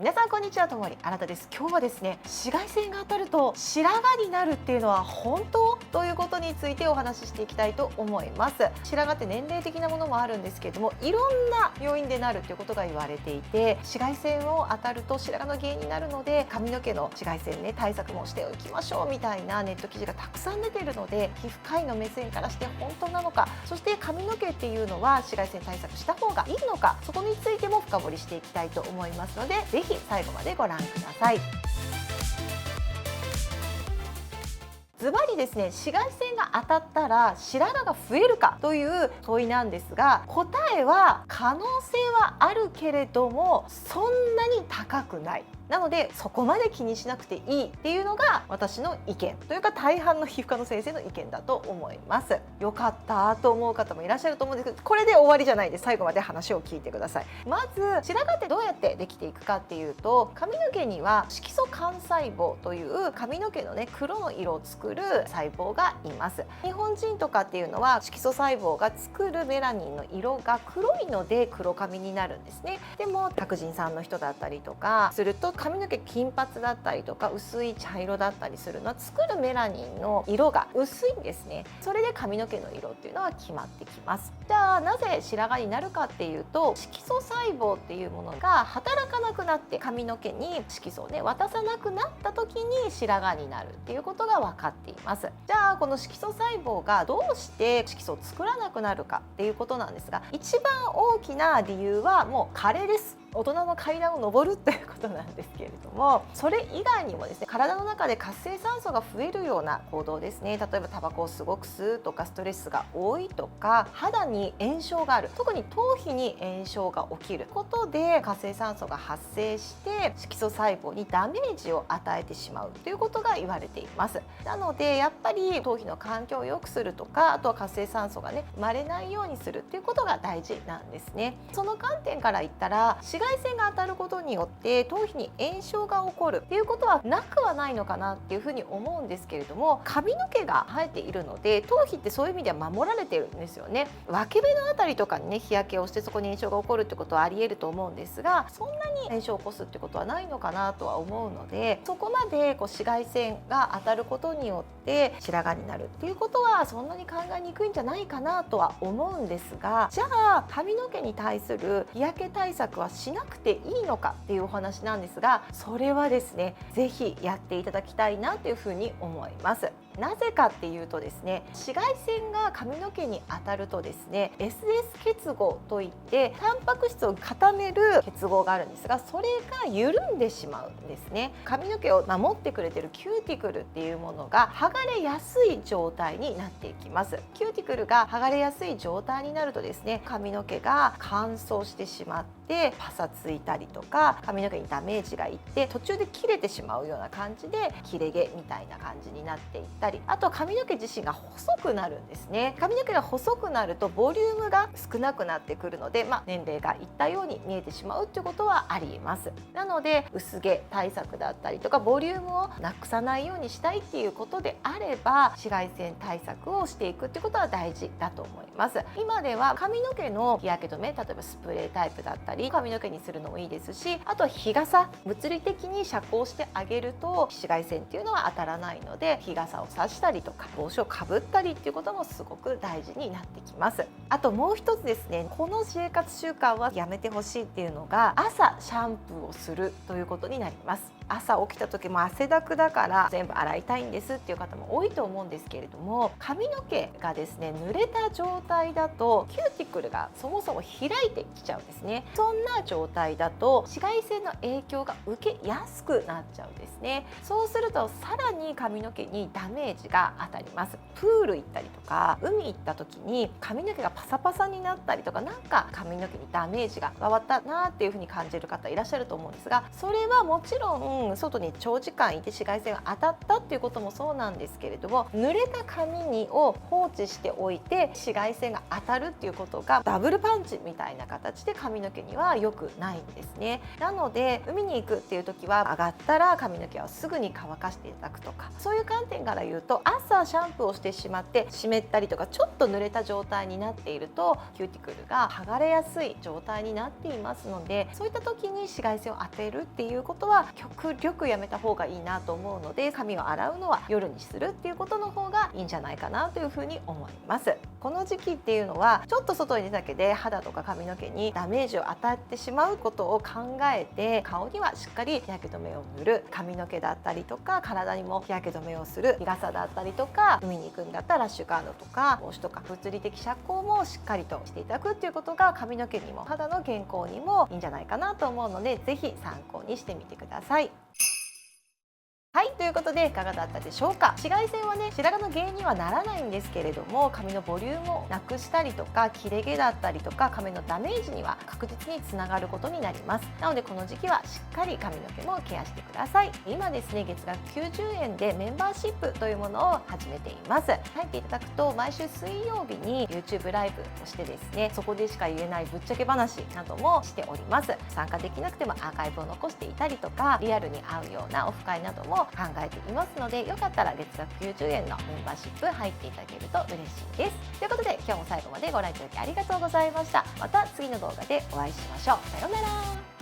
皆さんこんにちは、ともりあなたです。今日はですね、紫外線が当たると白髪になるっていうのは本当ということについてお話ししていきたいと思います。白髪って年齢的なものもあるんですけれども、いろんな要因でなるということが言われていて、紫外線を当たると白髪の原因になるので、髪の毛の紫外線ね対策もしておきましょうみたいなネット記事がたくさん出ているので、皮膚科医の目線からして本当なのか、そして髪の毛っていうのは紫外線対策した方がいいのか、そこについても深掘りしていきたいと思いますので、ぜひ最後までご覧ください。ズバリですね、紫外線が当たったら白髪が増えるかという問いなんですが、答えは可能性はあるけれどもそんなに高くない。なのでそこまで気にしなくていいっていうのが私の意見というか、大半の皮膚科の先生の意見だと思います。よかったと思う方もいらっしゃると思うんですけど、これで終わりじゃないです。最後まで話を聞いてください。まず白髪ってどうやってできていくかっていうと、髪の毛には色素幹細胞という髪の毛のね黒の色を作る細胞がいます。日本人とかっていうのは色素細胞が作るメラニンの色が黒いので黒髪になるんですね。でも白人さんの人だったりとかすると、髪の毛金髪だったりとか薄い茶色だったりするのは作るメラニンの色が薄いんですね。それで髪の毛の色っていうのは決まってきます。じゃあなぜ白髪になるかっていうと、色素細胞っていうものが働かなくなって髪の毛に色素をね渡さなくなった時に白髪になるっていうことが分かっています。じゃあこの色素細胞がどうして色素を作らなくなるかっていうことなんですが、一番大きな理由はもう加齢です。大人の階段を上るということなんですけれども、それ以外にもですね、体の中で活性酸素が増えるような行動ですね。例えばタバコをすごく吸うとか、ストレスが多いとか、肌に炎症がある、特に頭皮に炎症が起きることで活性酸素が発生して色素細胞にダメージを与えてしまうということが言われています。なのでやっぱり頭皮の環境を良くするとか、あとは活性酸素がね生まれないようにするということが大事なんですね。その観点から言ったら、紫外線が当たることによって頭皮に炎症が起こるっていうことはなくはないのかなっていうふうに思うんですけれども、髪の毛が生えているので頭皮ってそういう意味では守られてるんですよね。分け目のあたりとかにね日焼けをしてそこに炎症が起こるってことはあり得ると思うんですが、そんなに炎症を起こすってことはないのかなとは思うので、そこまで紫外線が当たることによって白髪になるっていうことはそんなに考えにくいんじゃないかなとは思うんですが、じゃあ髪の毛に対する日焼け対策はしなくていいのかっていうお話なんですが、それはですねぜひやっていただきたいなというふうに思います。なぜかっていうとですね、紫外線が髪の毛に当たるとですね SS 結合といってタンパク質を固める結合があるんですが、それが緩んでしまうんですね。髪の毛を守ってくれてるキューティクルっていうものが剥がれやすい状態になっていきます。キューティクルが剥がれやすい状態になるとですね、髪の毛が乾燥してしまってパサついたりとか、髪の毛にダメージがいって途中で切れてしまうような感じで切れ毛みたいな感じになっていったり、あと髪の毛自身が細くなるんですね。髪の毛が細くなるとボリュームが少なくなってくるので、年齢がいったように見えてしまうっていうことはありえます。なので薄毛対策だったりとか、ボリュームをなくさないようにしたいっていうことであれば、紫外線対策をしていくっていうことは大事だと思います。今では髪の毛の日焼け止め、例えばスプレータイプだったり髪の毛にするのもいいですし、あとは日傘、物理的に遮光してあげると紫外線っていうのは当たらないので、日傘を差したりとか帽子をかぶったりっていうこともすごく大事になってきます。あともう一つですね、この生活習慣はやめてほしいっていうのが、朝シャンプーをするということになります。朝起きた時も汗だくだから全部洗いたいんですっていう方も多いと思うんですけれども、髪の毛がですね濡れた状態だとキューティクルがそもそも開いてきちゃうんですね。そんな状態だと紫外線の影響が受けやすくなっちゃうんですね。そうするとさらに髪の毛にダメージが当たります。プール行ったりとか海行った時に髪の毛がパサパサになったりとか、なんか髪の毛にダメージが加わったなっていう風に感じる方いらっしゃると思うんですが、それはもちろん外に長時間いて紫外線が当たったっていうこともそうなんですけれども、濡れた髪を放置しておいて紫外線が当たるっていうことがダブルパンチみたいな形で髪の毛には良くないんですね。なので海に行くっていう時は上がったら髪の毛はすぐに乾かしていただくとか、そういう観点から言いうと、朝シャンプーをしてしまって湿ったりとかちょっと濡れた状態になっているとキューティクルが剥がれやすい状態になっていますので、そういった時に紫外線を当てるっていうことは極力やめた方がいいなと思うので、髪を洗うのは夜にするっていうことの方がいいんじゃないかなというふうに思います。この時期っていうのはちょっと外に出ただけで肌とか髪の毛にダメージを与えてしまうことを考えて、顔にはしっかり日焼け止めを塗る、髪の毛だったりとか体にも日焼け止めをする、日傘だったりとか、海に行くんだったらラッシュガードとか帽子とか物理的遮光もしっかりとしていただくっていうことが髪の毛にも肌の健康にもいいんじゃないかなと思うので、ぜひ参考にしてみてください。はい、ということでいかがだったでしょうか。紫外線はね、白髪の原因にはならないんですけれども、髪のボリュームをなくしたりとか切れ毛だったりとか髪のダメージには確実につながることになります。なのでこの時期はしっかり髪の毛もケアしてください。今ですね、月額90円でメンバーシップというものを始めています。入っていただくと毎週水曜日に YouTube ライブをしてですね、そこでしか言えないぶっちゃけ話などもしております。参加できなくてもアーカイブを残していたりとか、リアルに会うようなオフ会なども考えていますので、よかったら月額90円のメンバーシップ入っていただけると嬉しいです。ということで今日も最後までご覧いただきありがとうございました。また次の動画でお会いしましょう。さようなら。